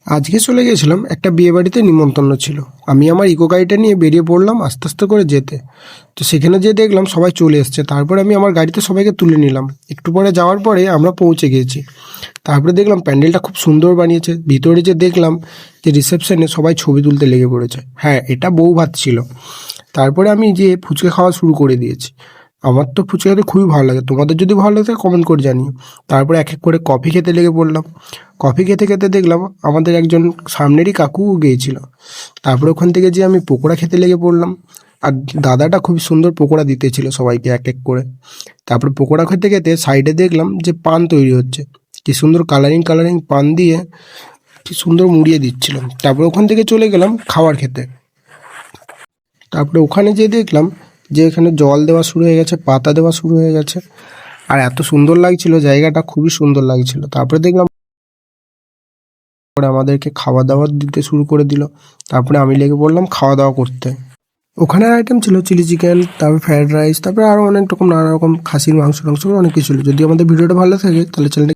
আজকে চলে গেছিলাম একটা বিয়ে বাড়িতে নিমন্ত্রণ ছিল। আমি আমার ইকো গাড়িটা নিয়ে বেরিয়ে পড়লাম আস্তে আস্তে করে যেতে। তো সেখানে যেয়ে দেখলাম সবাই চলে এসছে। তারপরে আমি আমার গাড়িতে সবাইকে তুলে নিলাম। একটু পরে যাওয়ার পরে আমরা পৌঁছে গিয়েছি। তারপরে দেখলাম প্যান্ডেলটা খুব সুন্দর বানিয়েছে। ভিতরে যে দেখলাম যে রিসেপশনে সবাই ছবি তুলতে লেগে পড়েছে। হ্যাঁ, এটা বউ ভাত ছিল। তারপরে আমি যে ফুচকা খাওয়া শুরু করে দিয়েছি। আমার তো ফুচকা খেতে খুবই ভালো লাগে। তোমাদের যদি ভালো লাগে কমেন্ট করে জানিও। তারপরে এক এক করে কফি খেতে লেগে পড়লাম। কফি খেতে খেতে দেখলাম আমাদের একজন সামনেরই কাকু গিয়েছিল। তারপরে ওখান থেকে যে আমি পকোড়া খেতে লেগে পড়লাম। আর দাদাটা খুবই সুন্দর পকোড়া দিতেছিল সবাইকে এক এক করে। তারপরে পকোড়া খেতে খেতে সাইডে দেখলাম যে পান তৈরি হচ্ছে। কি সুন্দর কালারিং কালারিং পান দিয়ে কি সুন্দর মুড়িয়ে দিচ্ছিল। তারপরে ওখান থেকে চলে গেলাম খাবার খেতে। তারপরে ওখানে যেয়ে দেখলাম যে এখানে জল দেওয়া শুরু হয়ে গেছে, পাতা দেওয়া শুরু হয়ে গেছে। আর এত সুন্দর লাগছিল, জায়গাটা খুবই সুন্দর লাগছিল। তারপরে দেখলাম পরে আমাদেরকে খাওয়া দাওয়া দিতে শুরু করে দিল। তারপরে আমি লেগে পড়লাম খাওয়া দাওয়া করতে। ওখানের আইটেম ছিল চিলি চিকেন, তারপর ফ্রায়েড রাইস, তারপরে আরও অনেক রকম নানা রকম খাসির মাংস টাংস অনেক কিছু ছিল। যদি আমাদের ভিডিওটা ভালো থাকে তাহলে চ্যানেলটা